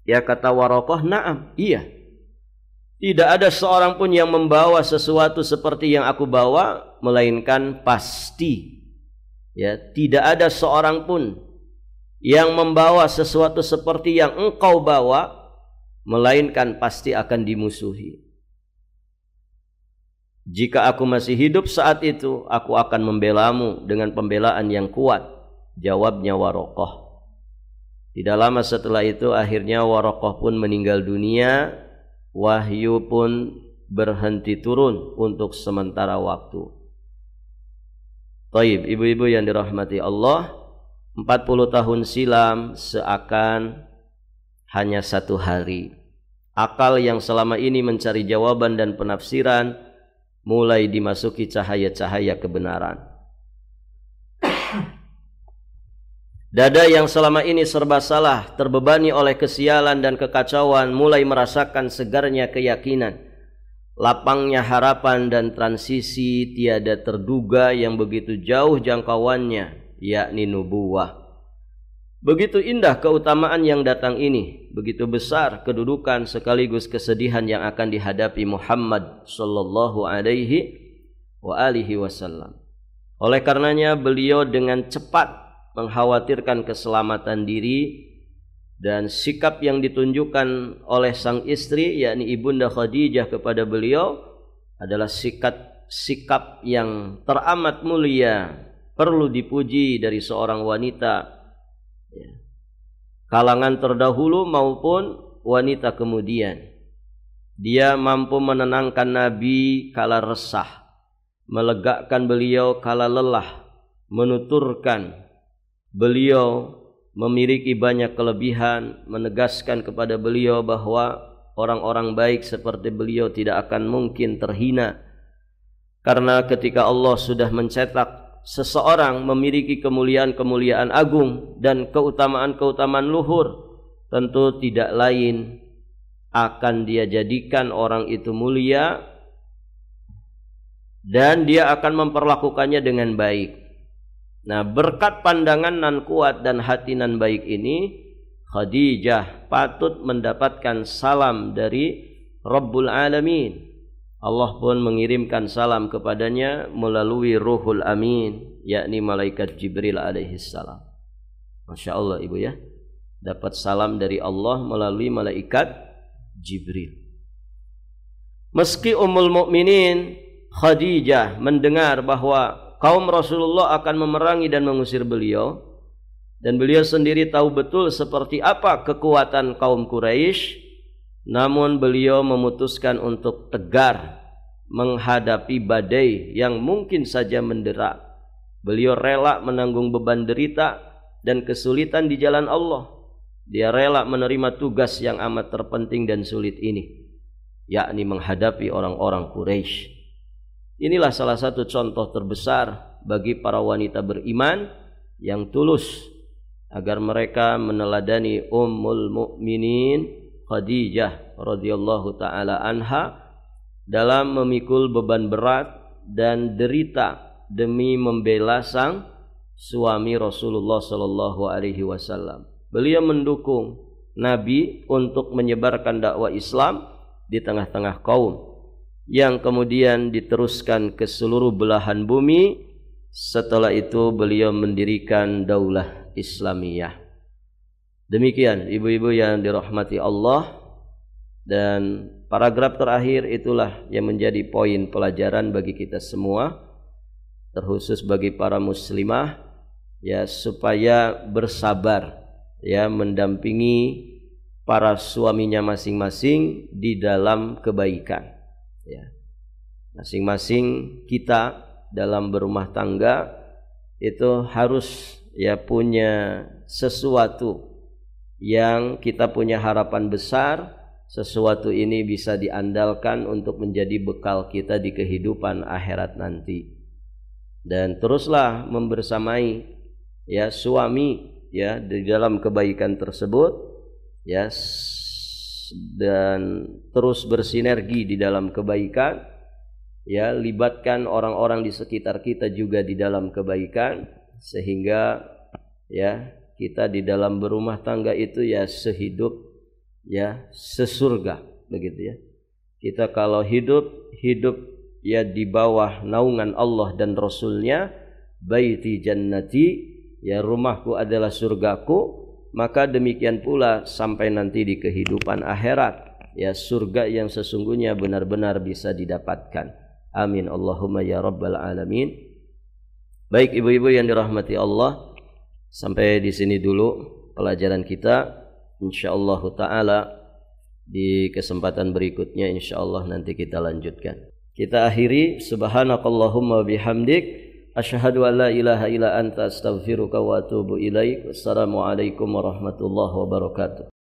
[SPEAKER 1] Ya kata Waraqah, "Na'am, iya. Tidak ada seorang pun yang membawa sesuatu seperti yang aku bawa, melainkan pasti. Ya, tidak ada seorang pun yang membawa sesuatu seperti yang engkau bawa, melainkan pasti akan dimusuhi. Jika aku masih hidup saat itu, aku akan membelamu dengan pembelaan yang kuat," jawabnya Waraqah. Tidak lama setelah itu akhirnya Waraqah pun meninggal dunia. Wahyu pun berhenti turun untuk sementara waktu. Taib, ibu-ibu yang dirahmati Allah, 40 tahun silam seakan hanya satu hari. Akal yang selama ini mencari jawaban dan penafsiran mulai dimasuki cahaya-cahaya kebenaran. Dada yang selama ini serba salah, terbebani oleh kesialan dan kekacauan, mulai merasakan segarnya keyakinan, lapangnya harapan dan transisi tiada terduga yang begitu jauh jangkauannya, yakni nubuwah. Begitu indah keutamaan yang datang ini, begitu besar kedudukan sekaligus kesedihan yang akan dihadapi Muhammad sallallahu alaihi wasallam. Oleh karenanya beliau dengan cepat mengkhawatirkan keselamatan diri, dan sikap yang ditunjukkan oleh sang istri yakni Ibunda Khadijah kepada beliau adalah sikap yang teramat mulia, perlu dipuji dari seorang wanita kalangan terdahulu maupun wanita kemudian. Dia mampu menenangkan Nabi kala resah, melegakan beliau kala lelah, menuturkan beliau memiliki banyak kelebihan, menegaskan kepada beliau bahwa orang-orang baik seperti beliau tidak akan mungkin terhina. Karena ketika Allah sudah mencetak seseorang memiliki kemuliaan-kemuliaan agung dan keutamaan-keutamaan luhur, tentu tidak lain akan dia jadikan orang itu mulia dan dia akan memperlakukannya dengan baik. Nah, berkat pandangan nan kuat dan hati nan baik ini, Khadijah patut mendapatkan salam dari Rabbul Alamin. Allah pun mengirimkan salam kepadanya melalui Ruhul Amin, yakni malaikat Jibril alaihi salam. Masya Allah ibu ya, dapat salam dari Allah melalui malaikat Jibril. Meski Ummul Mukminin Khadijah mendengar bahwa kaum Rasulullah akan memerangi dan mengusir beliau, dan beliau sendiri tahu betul seperti apa kekuatan kaum Quraisy, namun beliau memutuskan untuk tegar menghadapi badai yang mungkin saja mendera. Beliau rela menanggung beban derita dan kesulitan di jalan Allah. Dia rela menerima tugas yang amat terpenting dan sulit ini, yakni menghadapi orang-orang Quraisy. Inilah salah satu contoh terbesar bagi para wanita beriman yang tulus, agar mereka meneladani Ummul Mukminin Khadijah radhiyallahu taala anha dalam memikul beban berat dan derita demi membela sang suami Rasulullah sallallahu alaihi wasallam. Beliau mendukung Nabi untuk menyebarkan dakwah Islam di tengah-tengah kaum, yang kemudian diteruskan ke seluruh belahan bumi. Setelah itu beliau mendirikan daulah Islamiyah. Demikian ibu-ibu yang dirahmati Allah, dan paragraf terakhir itulah yang menjadi poin pelajaran bagi kita semua, terkhusus bagi para muslimah ya, supaya bersabar ya mendampingi para suaminya masing-masing di dalam kebaikan. Ya, masing-masing kita dalam berumah tangga itu harus ya punya sesuatu yang kita punya harapan besar. Sesuatu ini bisa diandalkan untuk menjadi bekal kita di kehidupan akhirat nanti. Dan teruslah membersamai ya suami ya di dalam kebaikan tersebut ya, dan terus bersinergi di dalam kebaikan ya, libatkan orang-orang di sekitar kita juga di dalam kebaikan, sehingga ya kita di dalam berumah tangga itu ya sehidup ya sesurga begitu ya. Kita kalau hidup ya di bawah naungan Allah dan Rasulnya, baiti jannati ya rumahku adalah surgaku, maka demikian pula sampai nanti di kehidupan akhirat ya surga yang sesungguhnya benar-benar bisa didapatkan. Amin Allahumma ya rabbal alamin. Baik ibu-ibu yang dirahmati Allah, sampai di sini dulu pelajaran kita. Insyaallah taala di kesempatan berikutnya insyaallah nanti kita lanjutkan. Kita akhiri subhanakallahumma bihamdik asyhadu an la ilaha illa anta astaghfiruka wa atubu ilaik. Wassalamualaikum warahmatullahi wabarakatuh.